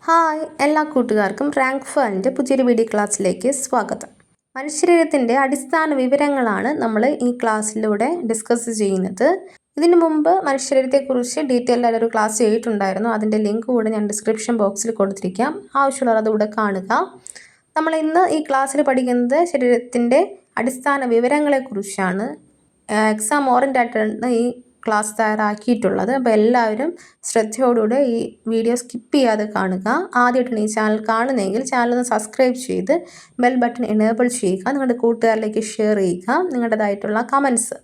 Hi എല്ലാ കൂട്ടുകാർക്കും rank ഫാനിൻ്റെ പുതിയൊരു വീഡിയോ ക്ലാസ്സിലേക്ക് സ്വാഗതം. മനുഷ്യശരീരത്തിൻ്റെ അടിസ്ഥാന വിവരങ്ങളാണ് നമ്മൾ ഈ ക്ലാസ്സിലൂടെ ഡിസ്കസ് ചെയ്യുന്നത്. ഇതിനു മുമ്പ് മനുഷ്യശരീരത്തെക്കുറിച്ച് ഡീറ്റെയിൽ ആയിട്ടൊരു ക്ലാസ് ചെയ്തിട്ടുണ്ടായിരുന്നു. അതിൻ്റെ ലിങ്ക് കൂടെ ഞാൻ ഡിസ്ക്രിപ്ഷൻ ബോക്സിൽ കൊടുത്തിരിക്കാം. ആവശ്യമുള്ളവർ അതുകൂടെ കാണുക. നമ്മൾ ഇന്ന് ഈ ക്ലാസ്സിൽ പഠിക്കുന്നത് ശരീരത്തിൻ്റെ അടിസ്ഥാന വിവരങ്ങളെക്കുറിച്ചാണ്. എക്സാം ഓറിയൻ്റായിട്ടാണ് ഈ ക്ലാസ് തയ്യാറാക്കിയിട്ടുള്ളത്. അപ്പോൾ എല്ലാവരും ശ്രദ്ധയോടുകൂടെ ഈ വീഡിയോ സ്കിപ്പ് ചെയ്യാതെ കാണുക. ആദ്യമായിട്ടാണ് ഈ ചാനൽ കാണുന്നതെങ്കിൽ ചാനൽ ഒന്ന് സബ്സ്ക്രൈബ് ചെയ്ത് ബെൽ ബട്ടൺ എനേബിൾ ചെയ്യുക. നിങ്ങളുടെ കൂട്ടുകാരിലേക്ക് ഷെയർ ചെയ്യുക. നിങ്ങളുടേതായിട്ടുള്ള കമൻസ്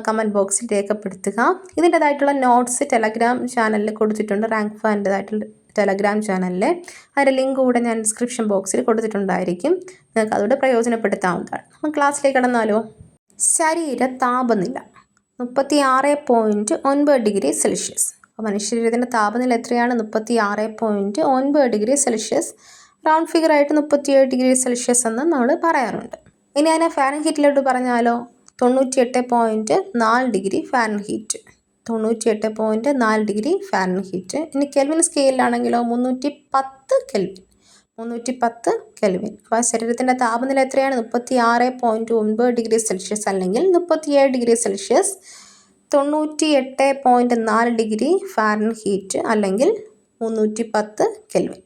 കമൻറ്റ് ബോക്സിൽ രേഖപ്പെടുത്തുക. ഇതിൻ്റേതായിട്ടുള്ള നോട്ട്സ് ടെലഗ്രാം ചാനലിൽ കൊടുത്തിട്ടുണ്ട്. റാങ്ക് ഫാനിൻ്റെതായിട്ടുള്ള ടെലഗ്രാം ചാനലിൽ അതിൻ്റെ ലിങ്ക് കൂടെ ഞാൻ ഡിസ്ക്രിപ്ഷൻ ബോക്സിൽ കൊടുത്തിട്ടുണ്ടായിരിക്കും. നിങ്ങൾക്ക് അതുകൂടെ പ്രയോജനപ്പെടുത്താവുന്നതാണ്. നമ്മൾ ക്ലാസ്സിലേക്ക് കടന്നാലോ. ശരീര താപനില 36.9 ഡിഗ്രി സെൽഷ്യസ്. അപ്പോൾ മനുഷ്യശരീരത്തിൻ്റെ താപനില എത്രയാണ്? 36.9 ഡിഗ്രി സെൽഷ്യസ്. റൗണ്ട് ഫിഗർ ആയിട്ട് 37 ഡിഗ്രി സെൽഷ്യസ് എന്ന് നമ്മൾ പറയാറുണ്ട്. ഇനി അതിനെ ഫാരൻഹീറ്റിലോട്ട് പറഞ്ഞാലോ, 98.4 ഡിഗ്രി ഫാരൻഹീറ്റ്. 98.4 degree Fahrenheit. ഇനി കെൽവിൻ സ്കെയിലാണെങ്കിലോ 310 കെൽവിൻ. 310 കെൽവിൻ. അപ്പോൾ ശരീരത്തിൻ്റെ താപനില എത്രയാണ്? 36.9 ഡിഗ്രി സെൽഷ്യസ് അല്ലെങ്കിൽ 37 ഡിഗ്രി സെൽഷ്യസ്. 98.4 ഡിഗ്രി ഫാരൻഹീറ്റ് അല്ലെങ്കിൽ 310 കെൽവിൻ.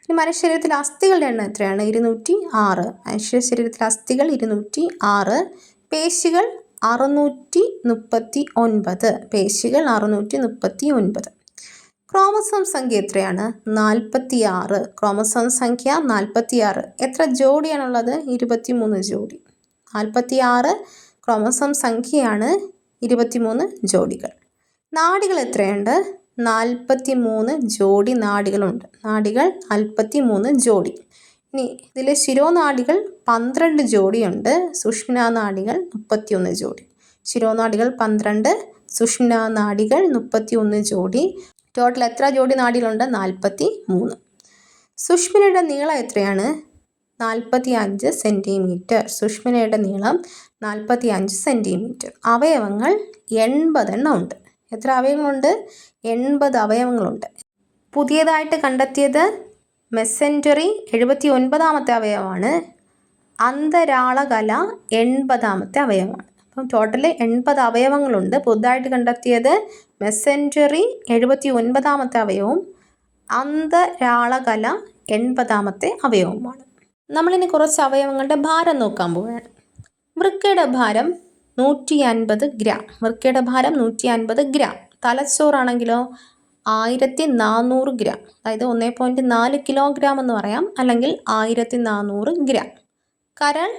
ഇനി മനുഷ്യ ശരീരത്തിലെ അസ്ഥികളുടെ എണ്ണം എത്രയാണ്? 206. മനുഷ്യ ശരീരത്തിലെ അസ്ഥികൾ 206. പേശികൾ 639. പേശികൾ 639. ക്രോമസോം സംഖ്യ എത്രയാണ്? 46. ക്രോമസോം സംഖ്യ 46. എത്ര ജോഡിയാണുള്ളത്? 23 ജോഡി. 46 ക്രോമസോം സംഖ്യയാണ്, 23 ജോഡികൾ. നാഡികൾ എത്രയുണ്ട്? 43 ജോഡി നാഡികളുണ്ട്. നാഡികൾ 43 ജോഡി. ഇനി ഇതിലെ ശിരോനാഡികൾ 12 ജോഡിയുണ്ട്. സുഷ്മ്നാനാഡികൾ 31 ജോഡി. ശിരോനാഡികൾ 12, സുഷ്മ്നാനാഡികൾ 31 ജോഡി. ടോട്ടൽ എത്ര ജോഡി നാഡികളുണ്ട്? 43. സുഷ്മ്നയുടെ നീളം എത്രയാണ്? 45 സെൻറ്റിമീറ്റർ. സുഷ്മ്നയുടെ നീളം 45 സെൻറ്റിമീറ്റർ. അവയവങ്ങൾ 80 എണ്ണം ഉണ്ട്. എത്ര അവയവങ്ങളുണ്ട്? 80 അവയവങ്ങളുണ്ട്. പുതിയതായിട്ട് കണ്ടെത്തിയത് മെസെൻറ്ററി 79ാമത്തെ അവയവമാണ്. അന്തരാളകല 80ാമത്തെ അവയവമാണ്. അപ്പം ടോട്ടൽ 80 അവയവങ്ങളുണ്ട്. പുതുതായിട്ട് കണ്ടെത്തിയത് മെസെൻറ്ററി 79ാമത്തെ അവയവവും അന്തരാളകല 80ാമത്തെ അവയവവുമാണ്. നമ്മളിനി കുറച്ച് അവയവങ്ങളുടെ ഭാരം നോക്കാൻ പോവുകയാണ്. വൃക്കയുടെ ഭാരം 150 ഗ്രാം. വൃക്കയുടെ ഭാരം 150 ഗ്രാം. തലച്ചോറാണെങ്കിലോ 1400 ഗ്രാം. അതായത് 1.4 കിലോഗ്രാം എന്ന് പറയാം, അല്ലെങ്കിൽ 1400 ഗ്രാം. കരൾ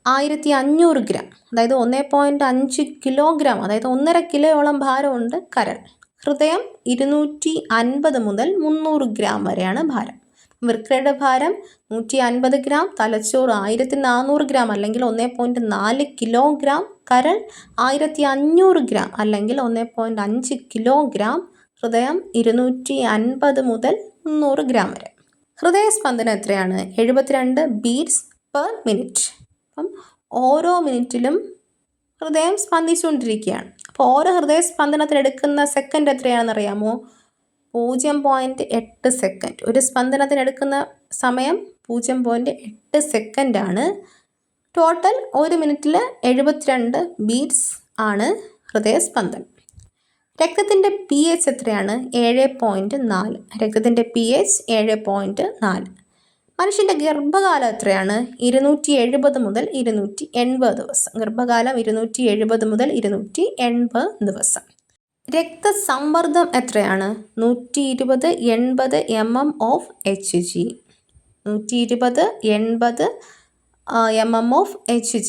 1500 ഗ്രാം. അതായത് 1.5 കിലോഗ്രാം, അതായത് 1.5 കിലോയോളം ഭാരമുണ്ട് കരൾ. ഹൃദയം 250 മുതൽ 300 ഗ്രാം വരെയാണ് ഭാരം. വൃക്കയുടെ ഭാരം 150 ഗ്രാം, തലച്ചോറ് 1400 ഗ്രാം അല്ലെങ്കിൽ 1.4 കിലോഗ്രാം, കരൾ 1500 ഗ്രാം അല്ലെങ്കിൽ 1.5 കിലോഗ്രാം, ഹൃദയം 250 മുതൽ 300 ഗ്രാം വരെ. ഹൃദയസ്പന്ദനം എത്രയാണ്? 72 ബീറ്റ്സ് പെർ മിനിറ്റ്. അപ്പം ഓരോ മിനിറ്റിലും ഹൃദയം സ്പന്ദിച്ചുകൊണ്ടിരിക്കുകയാണ്. അപ്പോൾ ഓരോ ഹൃദയസ്പന്ദനത്തിനെടുക്കുന്ന സെക്കൻഡ് എത്രയാണെന്ന് അറിയാമോ? 0.8 സെക്കൻഡ്. ഒരു സ്പന്ദനത്തിനെടുക്കുന്ന സമയം 0.8 സെക്കൻഡാണ്. ടോട്ടൽ ഒരു മിനിറ്റിൽ 72 ബീറ്റ്സ് ആണ് ഹൃദയസ്പന്ദനം. രക്തത്തിൻ്റെ pH എത്രയാണ്? 7.4. രക്തത്തിൻ്റെ pH 7.4. മനുഷ്യൻ്റെ ഗർഭകാലം എത്രയാണ്? 270 മുതൽ 280 ദിവസം. ഗർഭകാലം 270 മുതൽ 280 ദിവസം. രക്തസമ്മർദ്ദം എത്രയാണ്? 120/80 mm of Hg. 120/80 mm of Hg.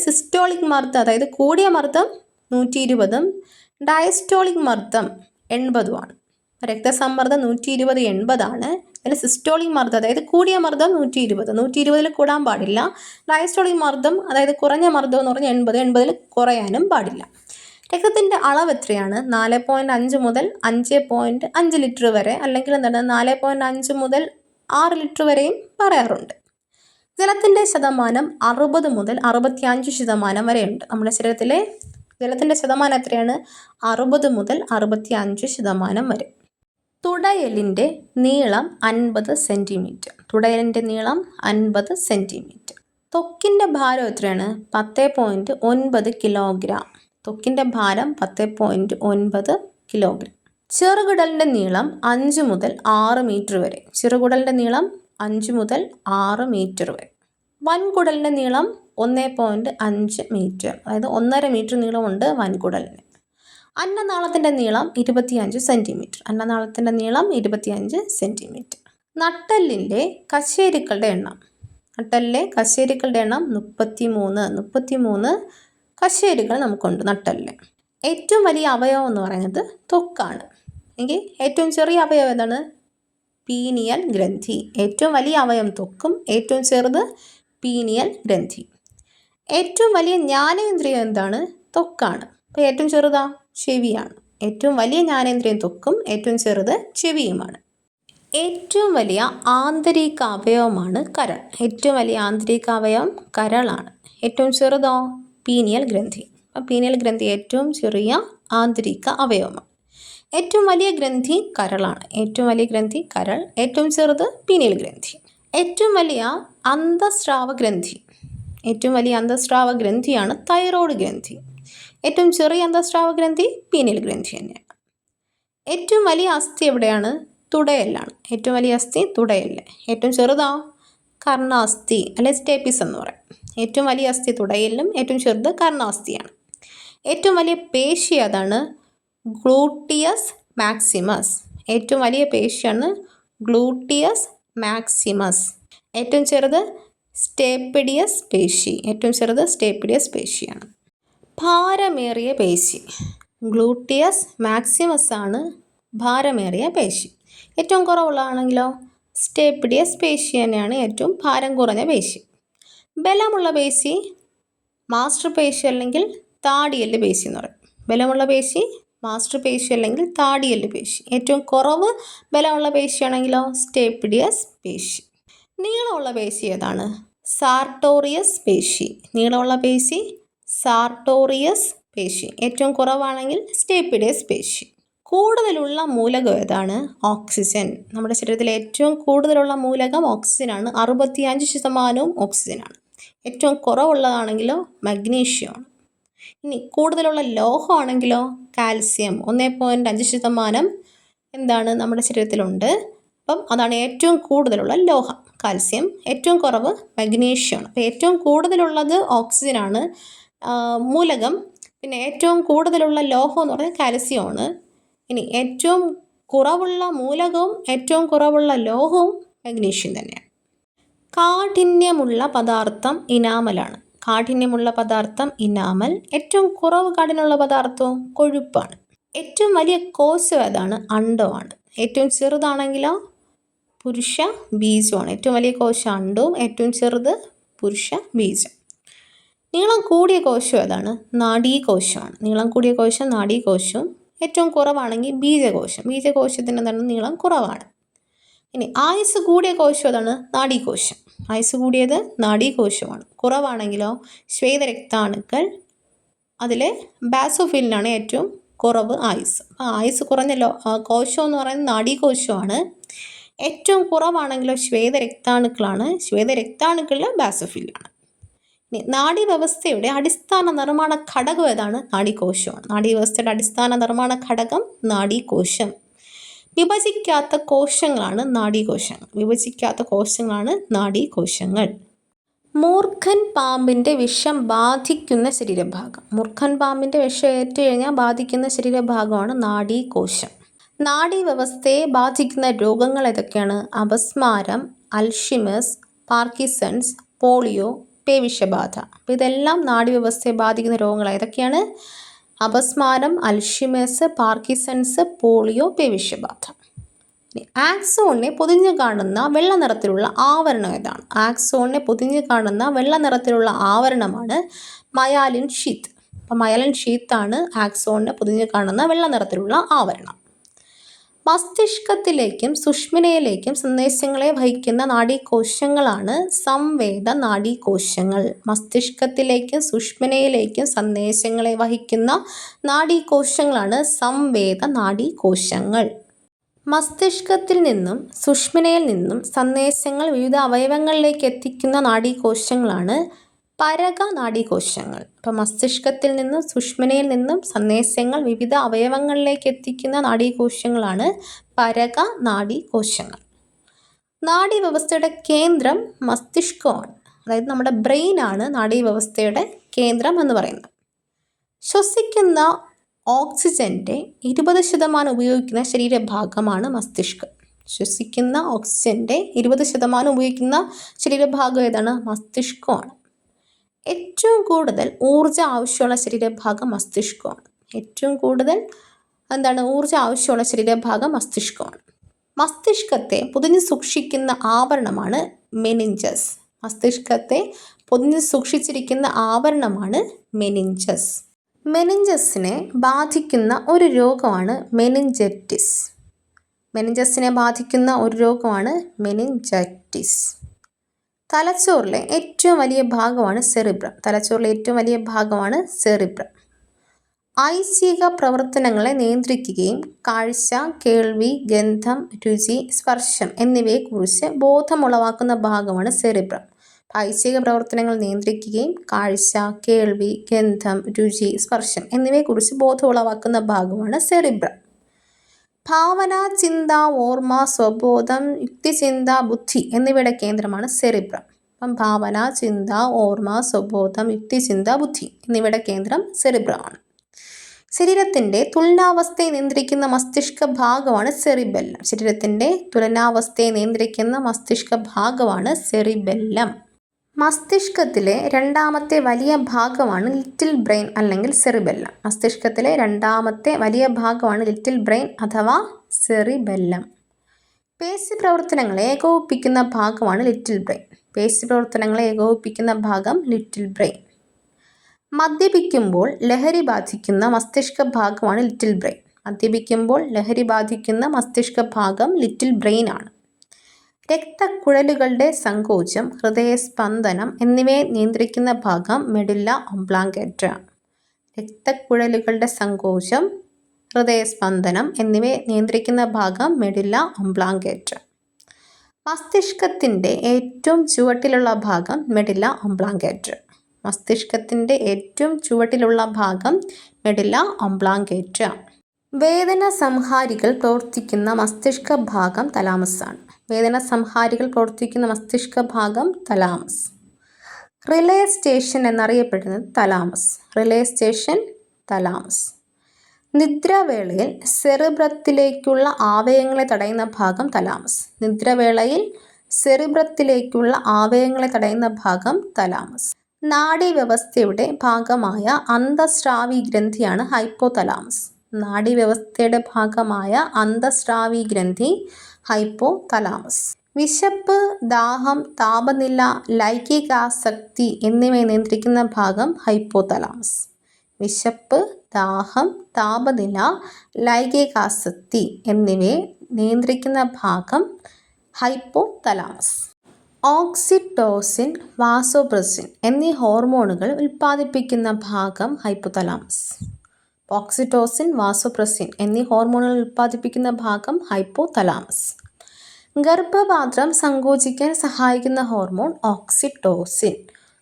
Systolic മർദ്ദം, അതായത് കൂടിയ മർദ്ദം 120ഉം ഡയസ്റ്റോളിക് മർദ്ദം 80ഉമാണ്. രക്തസമ്മർദ്ദം 120/80 ആണ്. അതിൽ സിസ്റ്റോളിക് മർദ്ദം, അതായത് കൂടിയ മർദ്ദം 120. 120ൽ കൂടാൻ പാടില്ല. ഡയസ്റ്റോളിക് മർദ്ദം, അതായത് കുറഞ്ഞ മർദ്ദം എന്ന് പറഞ്ഞാൽ 80. 80ൽ കുറയാനും പാടില്ല. രക്തത്തിൻ്റെ അളവ് എത്രയാണ്? 4.5 മുതൽ 5.5 ലിറ്റർ വരെ, അല്ലെങ്കിൽ 4.5 മുതൽ 6 ലിറ്റർ വരെയും പറയാറുണ്ട്. ജലത്തിൻ്റെ ശതമാനം 60 മുതൽ 65% വരെയുണ്ട്. നമ്മുടെ ശരീരത്തിലെ ജലത്തിൻ്റെ ശതമാനം എത്രയാണ്? 60 മുതൽ 65% വരെ. തുടയലിൻ്റെ നീളം 50 സെൻറ്റിമീറ്റർ. തുടയലിൻ്റെ നീളം 50 സെൻറ്റിമീറ്റർ. ത്വക്കിൻ്റെ ഭാരം എത്രയാണ്? 10.9 കിലോഗ്രാം. ത്വക്കിൻ്റെ ഭാരം 10.9 കിലോഗ്രാം. ചെറുകുടലിൻ്റെ നീളം 5 മുതൽ 6 മീറ്റർ വരെ. ചെറുകുടലിൻ്റെ നീളം 5 മുതൽ 6 മീറ്റർ വരെ. വൻകുടലിൻ്റെ നീളം 1.5 മീറ്റർ, അതായത് 1.5 മീറ്റർ നീളമുണ്ട് വൻകുടലിന്. അന്നനാളത്തിൻ്റെ നീളം 25 സെൻറ്റിമീറ്റർ. അന്നനാളത്തിൻ്റെ നീളം 25 സെൻറ്റിമീറ്റർ. നട്ടെല്ലിൻ്റെ കശേരുക്കളുടെ എണ്ണം. നട്ടെല്ലിലെ കശേരുക്കളുടെ എണ്ണം 33 കശേരുക്കൾ നമുക്കുണ്ട് നട്ടെല്ലിൽ. ഏറ്റവും വലിയ അവയവം എന്ന് പറയുന്നത് ത്വക്കാണ്. എങ്കിൽ ഏറ്റവും ചെറിയ അവയവം ഏതാണ്? പീനിയൽ ഗ്രന്ഥി. ഏറ്റവും വലിയ അവയവം ത്വക്കും ഏറ്റവും ചെറുത് പീനിയൽ ഗ്രന്ഥി. ഏറ്റവും വലിയ ജ്ഞാനേന്ദ്രിയം എന്താണ്? ത്വക്കാണ്. അപ്പോൾ ഏറ്റവും ചെറുതാ ചെവിയാണ്. ഏറ്റവും വലിയ ജ്ഞാനേന്ദ്രിയം ത്വക്കും ഏറ്റവും ചെറുത് ചെവിയുമാണ്. ഏറ്റവും വലിയ ആന്തരിക അവയവമാണ് കരൾ. ഏറ്റവും വലിയ ആന്തരിക അവയവം കരളാണ്. ഏറ്റവും ചെറുതോ? പീനിയൽ ഗ്രന്ഥി. അപ്പം പീനിയൽ ഗ്രന്ഥി ഏറ്റവും ചെറിയ ആന്തരിക അവയവമാണ്. ഏറ്റവും വലിയ ഗ്രന്ഥി കരളാണ്. ഏറ്റവും വലിയ ഗ്രന്ഥി കരൾ. ഏറ്റവും ചെറുത് പീനിയൽ ഗ്രന്ഥി. ഏറ്റവും വലിയ അന്തസ്രാവ ഗ്രന്ഥി. ഏറ്റവും വലിയ അന്തസ്രാവ ഗ്രന്ഥിയാണ് തൈറോയ്ഡ് ഗ്രന്ഥി. ഏറ്റവും ചെറിയ അന്തസ്രാവ ഗ്രന്ഥി പീനിയൽ ഗ്രന്ഥി തന്നെയാണ്. ഏറ്റവും വലിയ അസ്ഥി എവിടെയാണ്? തുടയലിലാണ്. ഏറ്റവും വലിയ അസ്ഥി തുടയലിൽ. ഏറ്റവും ചെറുതാ കർണാസ്ഥി അല്ലെ സ്റ്റേപ്പിസ് എന്ന് പറയും. ഏറ്റവും വലിയ അസ്ഥി തുടയലിലും ഏറ്റവും ചെറുത് കർണാസ്ഥിയാണ്. ഏറ്റവും വലിയ പേശി അതാണ് ഗ്ലൂട്ടിയസ് മാക്സിമസ്. ഏറ്റവും വലിയ പേശിയാണ് ഗ്ലൂട്ടിയസ് മാക്സിമസ്. ഏറ്റവും ചെറുത് സ്റ്റേപ്പിഡിയസ് പേശി. ഏറ്റവും ചെറുത് സ്റ്റേപ്പിഡിയസ് പേശിയാണ്. ഭാരമേറിയ പേശി ഗ്ലൂട്ടിയസ് മാക്സിമസ് ആണ് ഭാരമേറിയ പേശി. ഏറ്റവും കുറവുള്ളതാണെങ്കിലോ സ്റ്റേപ്പിഡിയസ് പേശി തന്നെയാണ് ഏറ്റവും ഭാരം കുറഞ്ഞ പേശി. ബലമുള്ള പേശി മാസ്റ്റർ പേശി അല്ലെങ്കിൽ താടിയെല്ല് പേശി എന്ന് പറയും. ബലമുള്ള പേശി മാസ്റ്റർ പേശി അല്ലെങ്കിൽ താടിയെല്ല് പേശി. ഏറ്റവും കുറവ് ബലമുള്ള പേശിയാണെങ്കിലോ സ്റ്റേപ്പിഡിയസ് പേശി. നീളമുള്ള പേശി ഏതാണ്? സാർട്ടോറിയസ് പേശി. നീളമുള്ള പേശി സാർട്ടോറിയസ് പേശി. ഏറ്റവും കുറവാണെങ്കിൽ സ്റ്റേപ്പിഡിയസ് പേശി. കൂടുതലുള്ള മൂലകം ഏതാണ്? ഓക്സിജൻ. നമ്മുടെ ശരീരത്തിൽ ഏറ്റവും കൂടുതലുള്ള മൂലകം ഓക്സിജനാണ്. 65% ഓക്സിജനാണ്. ഏറ്റവും കുറവുള്ളതാണെങ്കിലോ മഗ്നീഷ്യമാണ്. ഇനി കൂടുതലുള്ള ലോഹമാണെങ്കിലോ കാൽസ്യം. 1.5% എന്താണ് നമ്മുടെ ശരീരത്തിലുണ്ട്. അപ്പം അതാണ് ഏറ്റവും കൂടുതലുള്ള ലോഹം കാൽസ്യം. ഏറ്റവും കുറവ് മഗ്നീഷ്യമാണ്. അപ്പോൾ ഏറ്റവും കൂടുതലുള്ളത് ഓക്സിജനാണ് മൂലകം. പിന്നെ ഏറ്റവും കൂടുതലുള്ള ലോഹം എന്ന് പറഞ്ഞാൽ കാൽസ്യമാണ്. ഇനി ഏറ്റവും കുറവുള്ള മൂലകവും ഏറ്റവും കുറവുള്ള ലോഹവും മഗ്നീഷ്യം തന്നെയാണ്. കാഠിന്യമുള്ള പദാർത്ഥം ഇനാമലാണ്. കാഠിന്യമുള്ള പദാർത്ഥം ഇനാമൽ. ഏറ്റവും കുറവ് കാഠിന്യമുള്ള പദാർത്ഥവും കൊഴുപ്പാണ്. ഏറ്റവും വലിയ കോശം ഏതാണ്? അണ്ഡമാണ്. ഏറ്റവും ചെറുതാണെങ്കിലോ പുരുഷ ബീജമാണ്. ഏറ്റവും വലിയ കോശം അണ്ഡവും ഏറ്റവും ചെറുത് പുരുഷ ബീജം. നീളം കൂടിയ കോശം ഏതാണ്? നാഡീകോശമാണ്. നീളം കൂടിയ കോശം നാഡീകോശവും ഏറ്റവും കുറവാണെങ്കിൽ ബീജകോശം. ബീജകോശത്തിന് എന്താണ്? നീളം കുറവാണ്. ഇനി ആയുസ് കൂടിയ കോശം ഏതാണ്? നാഡീകോശം. ആയുസ് കൂടിയത് നാഡീകോശമാണ്. കുറവാണെങ്കിലോ ശ്വേതരക്താണുക്കൾ. അതിലെ ബാസോഫിലിനാണ് ഏറ്റവും കുറവ് ആയുസ്. ആയുസ് കുറഞ്ഞ കോശം എന്ന് പറയുന്നത് നാഡീകോശമാണ്. ഏറ്റവും കുറവാണെങ്കിലോ ശ്വേതരക്താണുക്കളാണ്. ശ്വേതരക്താണുക്കളിൽ ബാസോഫിലാണ്. ഇനി നാഡീവ്യവസ്ഥയുടെ അടിസ്ഥാന നിർമ്മാണ ഘടകം ഏതാണ്? നാഡീകോശമാണ്. നാഡീവ്യവസ്ഥയുടെ അടിസ്ഥാന നിർമ്മാണ ഘടകം നാഡീകോശം. വിഭജിക്കാത്ത കോശങ്ങളാണ് നാഡീകോശങ്ങൾ. വിഭജിക്കാത്ത കോശങ്ങളാണ് നാഡീകോശങ്ങൾ. മൂർഖൻ പാമ്പിൻ്റെ വിഷം ബാധിക്കുന്ന ശരീരഭാഗം. മൂർഖൻ പാമ്പിൻ്റെ വിഷം ഏറ്റു കഴിഞ്ഞാൽ ബാധിക്കുന്ന ശരീരഭാഗമാണ് നാഡീകോശം. നാഡീവ്യവസ്ഥയെ ബാധിക്കുന്ന രോഗങ്ങൾ ഏതൊക്കെയാണ്? അപസ്മാരം, അൽഷിമേഴ്സ്, പാർക്കിൻസൺസ്, പോളിയോ, പേവിഷബാധ. അപ്പോൾ ഇതെല്ലാം നാഡീവ്യവസ്ഥയെ ബാധിക്കുന്ന രോഗങ്ങൾ ഏതൊക്കെയാണ്? അപസ്മാരം, അൽഷിമേഴ്സ്, പാർക്കിൻസൺസ്, പോളിയോ, പേവിഷബാധ. ആക്സോണിനെ പൊതിഞ്ഞു കാണുന്ന വെള്ള നിറത്തിലുള്ള ആവരണം ഏതാണ്? ആക്സോണിനെ പൊതിഞ്ഞു കാണുന്ന വെള്ള നിറത്തിലുള്ള ആവരണമാണ് മയാലിൻ ഷീത്ത്. അപ്പോൾ മയാലിൻ ഷീത്താണ് ആക്സോണിനെ പൊതിഞ്ഞു കാണുന്ന വെള്ള നിറത്തിലുള്ള ആവരണം. മസ്തിഷ്കത്തിലേക്കും സുഷ്മിനയിലേക്കും സന്ദേശങ്ങളെ വഹിക്കുന്ന നാഡീകോശങ്ങളാണ് സംവേദ നാഡീകോശങ്ങൾ. മസ്തിഷ്കത്തിലേക്കും സുഷ്മിനയിലേക്കും സന്ദേശങ്ങളെ വഹിക്കുന്ന നാഡീകോശങ്ങളാണ് സംവേദ നാഡീകോശങ്ങൾ. മസ്തിഷ്കത്തിൽ നിന്നും സുഷ്മ്നയിൽ നിന്നും സന്ദേശങ്ങൾ വിവിധ അവയവങ്ങളിലേക്ക് എത്തിക്കുന്ന നാഡീകോശങ്ങളാണ് പരക നാഡീകോശങ്ങൾ. അപ്പോൾ മസ്തിഷ്കത്തിൽ നിന്നും സുഷ്മ്നയിൽ നിന്നും സന്ദേശങ്ങൾ വിവിധ അവയവങ്ങളിലേക്ക് എത്തിക്കുന്ന നാഡീകോശങ്ങളാണ് പരക നാഡീകോശങ്ങൾ. നാഡീവ്യവസ്ഥയുടെ കേന്ദ്രം മസ്തിഷ്കമാണ്. അതായത് നമ്മുടെ ബ്രെയിനാണ് നാഡീവ്യവസ്ഥയുടെ കേന്ദ്രം എന്ന് പറയുന്നത്. ശ്വസിക്കുന്ന ഓക്സിജൻ്റെ 20% ഉപയോഗിക്കുന്ന ശരീരഭാഗമാണ് മസ്തിഷ്കം. ശ്വസിക്കുന്ന ഓക്സിജൻ്റെ 20% ഉപയോഗിക്കുന്ന ശരീരഭാഗം ഏതാണ്? മസ്തിഷ്കമാണ്. ഏറ്റവും കൂടുതൽ ഊർജ്ജം ആവശ്യമുള്ള ശരീരഭാഗം മസ്തിഷ്കമാണ്. ഏറ്റവും കൂടുതൽ ഊർജ്ജം ആവശ്യമുള്ള ശരീരഭാഗം മസ്തിഷ്കമാണ്. മസ്തിഷ്കത്തെ പൊതിഞ്ഞ് സൂക്ഷിക്കുന്ന ആവരണമാണ് മെനിഞ്ചസ്. മസ്തിഷ്കത്തെ പൊതിഞ്ഞ് സൂക്ഷിച്ചിരിക്കുന്ന ആവരണമാണ് മെനിഞ്ചസ്. മെനിഞ്ചസിനെ ബാധിക്കുന്ന ഒരു രോഗമാണ് മെനിഞ്ചൈറ്റിസ്. മെനിഞ്ചസിനെ ബാധിക്കുന്ന ഒരു രോഗമാണ് മെനിഞ്ചൈറ്റിസ്. തലച്ചോറിലെ ഏറ്റവും വലിയ ഭാഗമാണ് സെറിബ്രം. തലച്ചോറിലെ ഏറ്റവും വലിയ ഭാഗമാണ് സെറിബ്രം. ഐച്ഛിക പ്രവർത്തനങ്ങളെ നിയന്ത്രിക്കുകയും കാഴ്ച, കേൾവി, ഗന്ധം, രുചി, സ്പർശം എന്നിവയെക്കുറിച്ച് ബോധമുളവാക്കുന്ന ഭാഗമാണ് സെറിബ്രം. ഐച്ഛിക പ്രവർത്തനങ്ങൾ നിയന്ത്രിക്കുകയും കാഴ്ച, കേൾവി, ഗന്ധം, രുചി, സ്പർശം എന്നിവയെക്കുറിച്ച് ബോധം ഉളവാക്കുന്ന ഭാഗമാണ് സെറിബ്രം. ഭാവന, ചിന്ത, ഓർമ്മ, സ്വബോധം, യുക്തിചിന്ത, ബുദ്ധി എന്നിവയുടെ കേന്ദ്രമാണ് സെറിബ്രം. അപ്പം ഭാവന, ചിന്ത, ഓർമ്മ, സ്വബോധം, യുക്തിചിന്ത, ബുദ്ധി എന്നിവയുടെ കേന്ദ്രം സെറിബ്രമാണ്. ശരീരത്തിൻ്റെ തുലനാവസ്ഥയെ നിയന്ത്രിക്കുന്ന മസ്തിഷ്ക ഭാഗമാണ് സെറിബെല്ലം. ശരീരത്തിൻ്റെ തുലനാവസ്ഥയെ നിയന്ത്രിക്കുന്ന മസ്തിഷ്ക ഭാഗമാണ് സെറിബെല്ലം. മസ്തിഷ്കത്തിലെ രണ്ടാമത്തെ വലിയ ഭാഗമാണ് ലിറ്റിൽ ബ്രെയിൻ അല്ലെങ്കിൽ സെറിബെല്ലം. മസ്തിഷ്കത്തിലെ രണ്ടാമത്തെ വലിയ ഭാഗമാണ് ലിറ്റിൽ ബ്രെയിൻ അഥവാ സെറിബെല്ലം. പേശി പ്രവർത്തനങ്ങളെ ഏകോപിപ്പിക്കുന്ന ഭാഗമാണ് ലിറ്റിൽ ബ്രെയിൻ. പേശി പ്രവർത്തനങ്ങളെ ഏകോപിപ്പിക്കുന്ന ഭാഗം ലിറ്റിൽ ബ്രെയിൻ. മദ്യപിക്കുമ്പോൾ ലഹരി ബാധിക്കുന്ന മസ്തിഷ്ക ഭാഗമാണ് ലിറ്റിൽ ബ്രെയിൻ. മദ്യപിക്കുമ്പോൾ ലഹരി ബാധിക്കുന്ന മസ്തിഷ്ക ഭാഗം ലിറ്റിൽ ബ്രെയിൻ ആണ്. രക്തക്കുഴലുകളുടെ സങ്കോചം, ഹൃദയസ്പന്ദനം എന്നിവയെ നിയന്ത്രിക്കുന്ന ഭാഗം മെഡുല്ല ഒബ്ലോങ്കേറ്റ. രക്തക്കുഴലുകളുടെ സങ്കോചം, ഹൃദയസ്പന്ദനം എന്നിവയെ നിയന്ത്രിക്കുന്ന ഭാഗം മെഡുല്ല ഒബ്ലോങ്കേറ്റ. മസ്തിഷ്കത്തിൻ്റെ ഏറ്റവും ചുവട്ടിലുള്ള ഭാഗം മെഡുല്ല ഒബ്ലോങ്കേറ്റ. മസ്തിഷ്കത്തിൻ്റെ ഏറ്റവും ചുവട്ടിലുള്ള ഭാഗം മെഡുല്ല ഒബ്ലോങ്കേറ്റ. വേദന സംഹാരികൾ പ്രവർത്തിക്കുന്ന മസ്തിഷ്ക ഭാഗം തലാമസാണ്. വേദന സംഹാരികൾ പ്രവർത്തിക്കുന്ന മസ്തിഷ്ക ഭാഗം തലാമസ്. റിലേ സ്റ്റേഷൻ എന്നറിയപ്പെടുന്നത് തലാമസ്. Relay station thalamus. നിദ്രാവേളയിൽ സെറിബ്രത്തിലേക്കുള്ള ആവേഗങ്ങളെ തടയുന്ന ഭാഗം തലാമസ്. നിദ്രാവേളയിൽ സെറിബ്രത്തിലേക്കുള്ള ആവേഗങ്ങളെ തടയുന്ന ഭാഗം തലാമസ്. നാഡീവ്യവസ്ഥയുടെ ഭാഗമായ അന്തസ്രാവി ഗ്രന്ഥിയാണ് ഹൈപ്പോതലാമസ്. നാഡീവ്യവസ്ഥയുടെ ഭാഗമായ അന്തസ്രാവി ഗ്രന്ഥി ഹൈപ്പോതലാമസ്. വിശപ്പ്, ദാഹം, താപനില, ലൈംഗികാസക്തി എന്നിവയെ നിയന്ത്രിക്കുന്ന ഭാഗം ഹൈപ്പോതലാമസ്. വിശപ്പ്, ദാഹം, താപനില, ലൈംഗികാസക്തി എന്നിവയെ നിയന്ത്രിക്കുന്ന ഭാഗം ഹൈപ്പോതലാമസ്. ഓക്സിറ്റോസിൻ, വാസോപ്രസിൻ എന്നീ ഹോർമോണുകൾ ഉൽപ്പാദിപ്പിക്കുന്ന ഭാഗം ഹൈപ്പോതലാമസ്. ഓക്സിറ്റോസിൻ, വാസോപ്രസിൻ എന്നീ ഹോർമോണുകൾ ഉൽപ്പാദിപ്പിക്കുന്ന ഭാഗം ഹൈപ്പോതലാമസ്. ഗർഭപാത്രം സങ്കോചിക്കാൻ സഹായിക്കുന്ന ഹോർമോൺ ഓക്സിറ്റോസിൻ.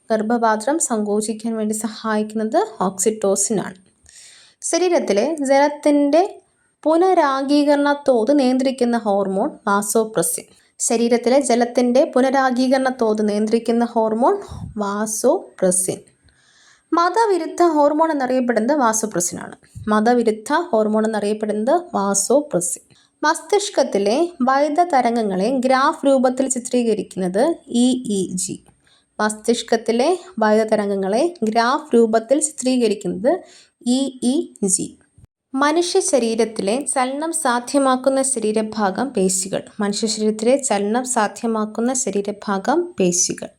ഗർഭപാത്രം സങ്കോചിക്കാൻ വേണ്ടി സഹായിക്കുന്നത് ഓക്സിറ്റോസിൻ ആണ്. ശരീരത്തിലെ ജലത്തിൻ്റെ പുനരാഗീകരണ തോത് നിയന്ത്രിക്കുന്ന ഹോർമോൺ വാസോപ്രസിൻ. ശരീരത്തിലെ ജലത്തിൻ്റെ പുനരാഗീകരണ തോത് നിയന്ത്രിക്കുന്ന ഹോർമോൺ വാസോപ്രസിൻ. മതവിരുദ്ധ ഹോർമോൺ എന്നറിയപ്പെടുന്നത് വാസോപ്രസിൻ ആണ്. മതവിരുദ്ധ ഹോർമോൺ എന്നറിയപ്പെടുന്നത് വാസോപ്രസിൻ. മസ്തിഷ്കത്തിലെ വൈദ്യുതതരംഗങ്ങളെ ഗ്രാഫ് രൂപത്തിൽ ചിത്രീകരിക്കുന്നത് EEG. മസ്തിഷ്കത്തിലെ വൈദ്യുതതരംഗങ്ങളെ ഗ്രാഫ് രൂപത്തിൽ ചിത്രീകരിക്കുന്നത് EEG. മനുഷ്യ ശരീരത്തിലെ ചലനം സാധ്യമാക്കുന്ന ശരീരഭാഗം പേശികൾ. മനുഷ്യ ശരീരത്തിലെ ചലനം സാധ്യമാക്കുന്ന ശരീരഭാഗം പേശികൾ.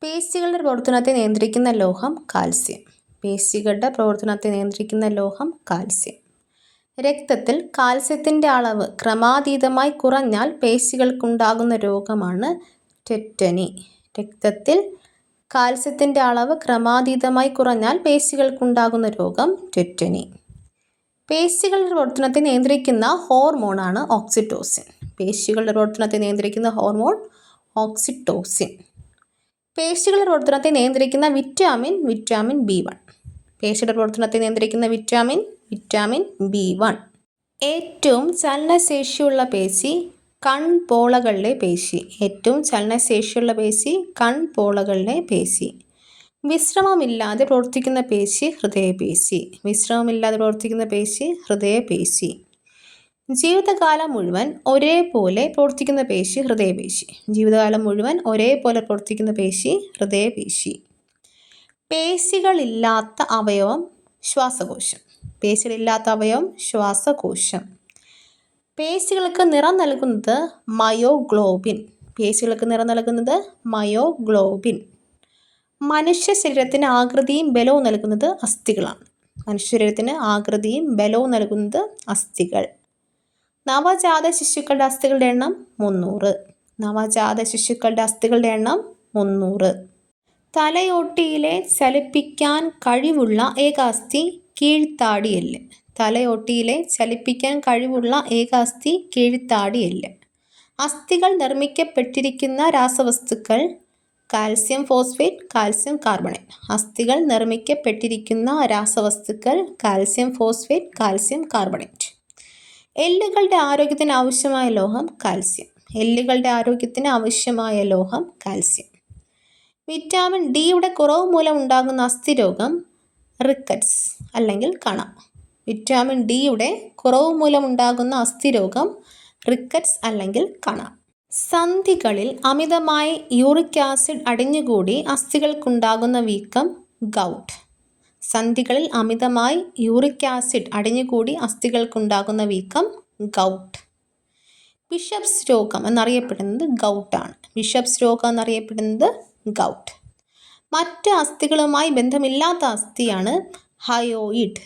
പേശികളുടെ പ്രവർത്തനത്തെ നിയന്ത്രിക്കുന്ന ലോഹം കാൽസ്യം. പേശികളുടെ പ്രവർത്തനത്തെ നിയന്ത്രിക്കുന്ന ലോഹം കാൽസ്യം. രക്തത്തിൽ കാൽസ്യത്തിൻ്റെ അളവ് ക്രമാതീതമായി കുറഞ്ഞാൽ പേശികൾക്കുണ്ടാകുന്ന രോഗമാണ് ടെറ്റനി. രക്തത്തിൽ കാൽസ്യത്തിൻ്റെ അളവ് ക്രമാതീതമായി കുറഞ്ഞാൽ പേശികൾക്കുണ്ടാകുന്ന രോഗം ടെറ്റനി. പേശികളുടെ പ്രവർത്തനത്തെ നിയന്ത്രിക്കുന്ന ഹോർമോണാണ് ഓക്സിറ്റോസിൻ. പേശികളുടെ പ്രവർത്തനത്തെ നിയന്ത്രിക്കുന്ന ഹോർമോൺ ഓക്സിറ്റോസിൻ. പേശികളുടെ പ്രവർത്തനത്തെ നിയന്ത്രിക്കുന്ന വിറ്റാമിൻ B1. പേശിയുടെ പ്രവർത്തനത്തെ നിയന്ത്രിക്കുന്ന വിറ്റാമിൻ B1. ഏറ്റവും ചലനശേഷിയുള്ള പേശി കൺപോളകളിലെ പേശി. ഏറ്റവും ചലനശേഷിയുള്ള പേശി കൺപോളകളിലെ പേശി. വിശ്രമമില്ലാതെ പ്രവർത്തിക്കുന്ന പേശി ഹൃദയപേശി. വിശ്രമമില്ലാതെ പ്രവർത്തിക്കുന്ന പേശി ഹൃദയപേശി. ജീവിതകാലം മുഴുവൻ ഒരേപോലെ പ്രവർത്തിക്കുന്ന പേശി ഹൃദയപേശി. ജീവിതകാലം മുഴുവൻ ഒരേപോലെ പ്രവർത്തിക്കുന്ന പേശി ഹൃദയപേശി. പേശികളില്ലാത്ത അവയവം ശ്വാസകോശം. പേശികളില്ലാത്ത അവയവം ശ്വാസകോശം. പേശികൾക്ക് നിറം നൽകുന്നത് മയോഗ്ലോബിൻ. പേശികൾക്ക് നിറം നൽകുന്നത് മയോഗ്ലോബിൻ. മനുഷ്യ ശരീരത്തിന് ആകൃതിയും ബലവും നൽകുന്നത് അസ്ഥികളാണ്. മനുഷ്യ ശരീരത്തിന് ആകൃതിയും ബലവും നൽകുന്നത് അസ്ഥികൾ. നവജാത ശിശുക്കളുടെ അസ്ഥികളുടെ എണ്ണം 300. നവജാത ശിശുക്കളുടെ അസ്ഥികളുടെ എണ്ണം 300. തലയോട്ടിയിലെ ചലിപ്പിക്കാൻ കഴിവുള്ള ഏക അസ്ഥി കീഴ്ത്താടിയെല്ല്. തലയോട്ടിയിലെ ചലിപ്പിക്കാൻ കഴിവുള്ള ഏക അസ്ഥി കീഴ്ത്താടിയെല്ല്. അസ്ഥികൾ നിർമ്മിക്കപ്പെട്ടിരിക്കുന്ന രാസവസ്തുക്കൾ കാൽസ്യം ഫോസ്ഫേറ്റ്, കാൽസ്യം കാർബണേറ്റ്. അസ്ഥികൾ നിർമ്മിക്കപ്പെട്ടിരിക്കുന്ന രാസവസ്തുക്കൾ കാൽസ്യം ഫോസ്ഫേറ്റ്, കാൽസ്യം കാർബണേറ്റ്. എല്ലുകളുടെ ആരോഗ്യത്തിന് ആവശ്യമായ ലോഹം കാൽസ്യം. എല്ലുകളുടെ ആരോഗ്യത്തിന് ആവശ്യമായ ലോഹം കാൽസ്യം. വിറ്റാമിൻ ഡിയുടെ കുറവ് മൂലം ഉണ്ടാകുന്ന അസ്ഥിരോഗം റിക്കറ്റ്സ് അല്ലെങ്കിൽ കണ. വിറ്റാമിൻ ഡിയുടെ കുറവ് മൂലം ഉണ്ടാകുന്ന അസ്ഥിരോഗം റിക്കറ്റ്സ് അല്ലെങ്കിൽ കണ. സന്ധികളിൽ അമിതമായി യൂറിക് ആസിഡ് അടിഞ്ഞുകൂടി അസ്ഥികൾക്കുണ്ടാകുന്ന വീക്കം ഗൗട്ട്. സന്ധികളിൽ അമിതമായി യൂറിക് ആസിഡ് അടിഞ്ഞുകൂടി അസ്ഥികൾക്കുണ്ടാകുന്ന വീക്കം ഗൗട്ട്. ബിഷപ്സ് രോഗം എന്നറിയപ്പെടുന്നത് ഗൗട്ടാണ്. ബിഷപ്സ് രോഗം എന്നറിയപ്പെടുന്നത് ഗൗട്ട്. മറ്റ് അസ്ഥികളുമായി ബന്ധമില്ലാത്ത അസ്ഥിയാണ് ഹയോയിഡ്.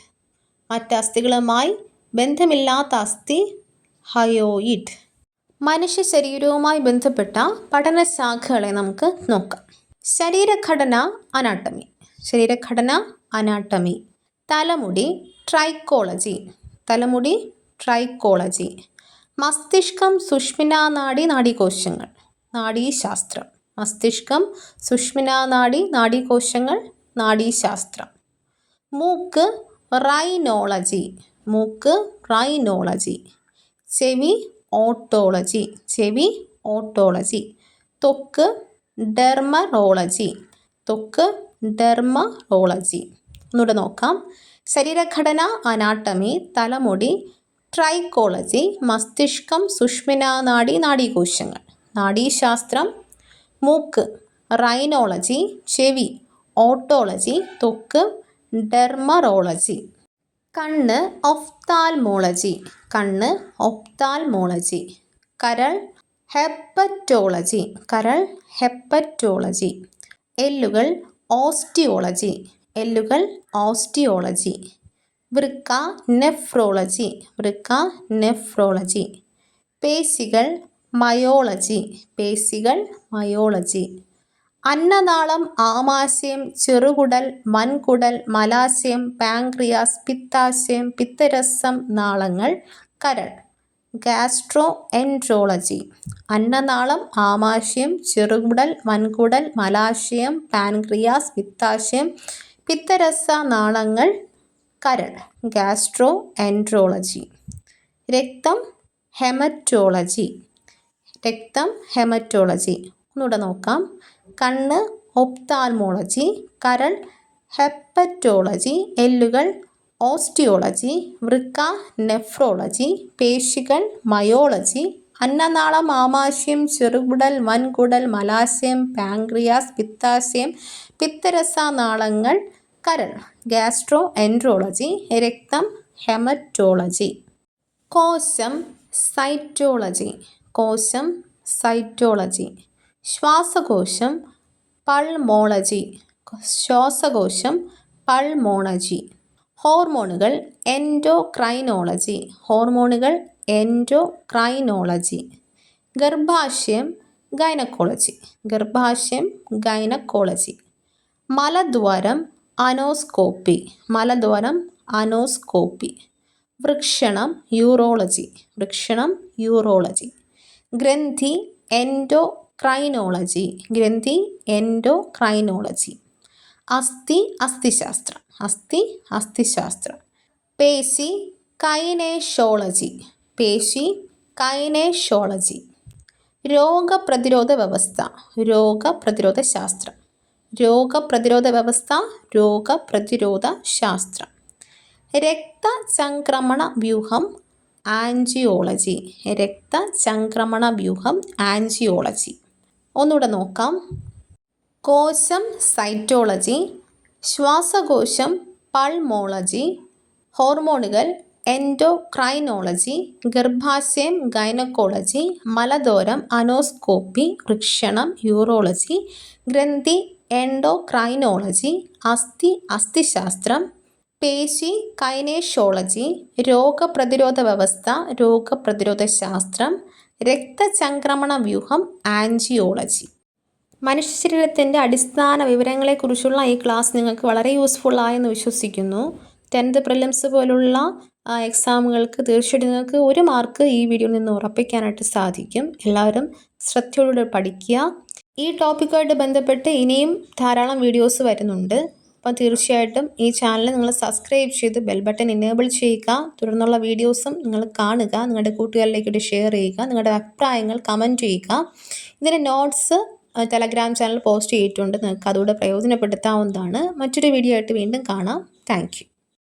മറ്റ് അസ്ഥികളുമായി ബന്ധമില്ലാത്ത അസ്ഥി ഹയോയിഡ്. മനുഷ്യ ശരീരവുമായി ബന്ധപ്പെട്ട പഠനശാഖകളെ നമുക്ക് നോക്കാം. ശരീരഘടന അനാട്ടമി. ശരീരഘടന അനാട്ടമി. തലമുടി ട്രൈക്കോളജി. തലമുടി ട്രൈക്കോളജി. മസ്തിഷ്കം സുഷ്മിനാനാഡി നാഡീകോശങ്ങൾ നാഡീശാസ്ത്രം. മസ്തിഷ്കം സുഷ്മിനാനാഡി നാഡീകോശങ്ങൾ നാഡീശാസ്ത്രം. മൂക്ക് റൈനോളജി. മൂക്ക് റൈനോളജി. ചെവി ഓട്ടോളജി. ചെവി ഓട്ടോളജി. ത്വക്ക് ഡെർമറോളജി. ത്വക്ക് ഡെർമറോളജി. ഒന്നുകൂടെ നോക്കാം. ശരീരഘടന അനാട്ടമി, തലമുടി ട്രൈക്കോളജി, മസ്തിഷ്കം സുഷ്മിനാനാഡി നാഡീകോശങ്ങൾ നാഡീശാസ്ത്രം, മൂക്ക് റൈനോളജി, ചെവി ഓട്ടോളജി, ത്വക്ക് ഡെർമറോളജി. കണ്ണ് ഒഫ്താൽമോളജി. കണ്ണ് ഒഫ്താൽമോളജി. കരൾ ഹെപ്പറ്റോളജി. കരൾ ഹെപ്പറ്റോളജി. എല്ലുകൾ ഓസ്റ്റിയോളജി. എല്ലുകൾ ഓസ്റ്റിയോളജി. വൃക്ക നെഫ്രോളജി. വൃക്ക നെഫ്രോളജി. പേശികൾ മയോളജി. പേശികൾ മയോളജി. അന്നനാളം, ആമാശയം, ചെറുകുടൽ, വൻകുടൽ, മലാശയം, പാൻക്രിയാസ്, പിത്താശയം, പിത്തരസം, നാളങ്ങൾ, കരൾ ഗാസ്ട്രോ എൻട്രോളജി. അന്നനാളം, ആമാശയം, ചെറുകുടൽ, വൻകുടൽ, മലാശയം, പാൻക്രിയാസ്, പിത്താശയം, പിത്തരസ, നാളങ്ങൾ, കരൾ ഗാസ്ട്രോ എൻട്രോളജി. രക്തം ഹെമറ്റോളജി. രക്തം ഹെമറ്റോളജി. ഒന്നുകൂടെ നോക്കാം. കണ്ണ് ഒപ്താൽമോളജി, കരൾ ഹെപ്പറ്റോളജി, എല്ലുകൾ ഓസ്റ്റിയോളജി, വൃക്ക നെഫ്രോളജി, പേശികൾ മയോളജി, അന്നനാളം, ആമാശയം, ചെറുകുടൽ, വൻകുടൽ, മലാശയം, പാൻക്രിയാസ്, പിത്താശയം, പിത്തരസ, നാളങ്ങൾ, കരൾ ഗാസ്ട്രോ എൻട്രോളജി. രക്തം ഹെമറ്റോളജി. കോശം സൈറ്റോളജി. കോശം സൈറ്റോളജി. ശ്വാസകോശം പൾമോളജി. ശ്വാസകോശം പൾമോളജി. ഹോർമോണുകൾ എൻഡോക്രൈനോളജി. ഹോർമോണുകൾ endocrinology. ഗർഭാശയം gynaecology. ഗർഭാശയം gynaecology. മലദ്വാരം അനോസ്കോപ്പി. മലദ്വാരം അനോസ്കോപ്പി. വൃക്ഷണം urology, വൃക്ഷണം urology. ഗ്രന്ഥി എൻഡോക്രൈനോളജി, ഗ്രന്ഥി എൻഡോക്രൈനോളജി. അസ്ഥി അസ്ഥിശാസ്ത്രം, അസ്ഥി അസ്ഥിശാസ്ത്രം. പേശി കൈനേഷോളജി, പേശി കൈനേഷോളജി. രോഗപ്രതിരോധ വ്യവസ്ഥ, രോഗപ്രതിരോധ ശാസ്ത്രം, രോഗപ്രതിരോധ വ്യവസ്ഥ, രോഗപ്രതിരോധ ശാസ്ത്രം. രക്തചംക്രമണ വ്യൂഹം ആൻജിയോളജി, രക്തചംക്രമണ വ്യൂഹം ആൻജിയോളജി. ഒന്നുകൂടെ നോക്കാം. കോശം സൈറ്റോളജി, ശ്വാസകോശം പൾമോളജി, ഹോർമോണുകൾ എൻഡോക്രൈനോളജി, ഗർഭാശയം ഗൈനക്കോളജി, മലദ്വാരം അനോസ്കോപ്പി, വൃഷണം യൂറോളജി, ഗ്രന്ഥി എൻഡോക്രൈനോളജി, അസ്ഥി അസ്ഥിശാസ്ത്രം, പേശി കൈനേഷോളജി, രോഗപ്രതിരോധ വ്യവസ്ഥ, രോഗപ്രതിരോധ ശാസ്ത്രം, രക്തചംക്രമണ വ്യൂഹം ആൻജിയോളജി. മനുഷ്യ ശരീരത്തിൻ്റെ അടിസ്ഥാന വിവരങ്ങളെക്കുറിച്ചുള്ള ഈ ക്ലാസ് നിങ്ങൾക്ക് വളരെ യൂസ്ഫുള്ളായെന്ന് വിശ്വസിക്കുന്നു. 10th പ്രിലിംസ് പോലുള്ള എക്സാമുകൾക്ക് തീർച്ചയായിട്ടും നിങ്ങൾക്ക് 1 മാർക്ക് ഈ വീഡിയോയിൽ നിന്ന് ഉറപ്പിക്കാനായിട്ട് സാധിക്കും. എല്ലാവരും ശ്രദ്ധയോടെ പഠിക്കുക. ഈ ടോപ്പിക്കുമായിട്ട് ബന്ധപ്പെട്ട് ഇനിയും ധാരാളം വീഡിയോസ് വരുന്നുണ്ട്. അപ്പോൾ തീർച്ചയായിട്ടും ഈ ചാനൽ നിങ്ങൾ സബ്സ്ക്രൈബ് ചെയ്ത് ബെൽ ബട്ടൺ എനേബിൾ ചെയ്യുക. തുടർന്നുള്ള വീഡിയോസും നിങ്ങൾ കാണുക, നിങ്ങളുടെ കൂട്ടുകാരിലേക്കൂടി ഷെയർ ചെയ്യുക, നിങ്ങളുടെ അഭിപ്രായങ്ങൾ കമൻറ്റ് ചെയ്യുക. ഇതിൻ്റെ നോട്ട്സ് ടെലഗ്രാം ചാനൽ പോസ്റ്റ് ചെയ്തിട്ടുണ്ട്, നിങ്ങൾക്ക് അതുകൂടെ പ്രയോജനപ്പെടുത്താവുന്നതാണ്. മറ്റൊരു വീഡിയോ ആയിട്ട് വീണ്ടും കാണാം. Thank you.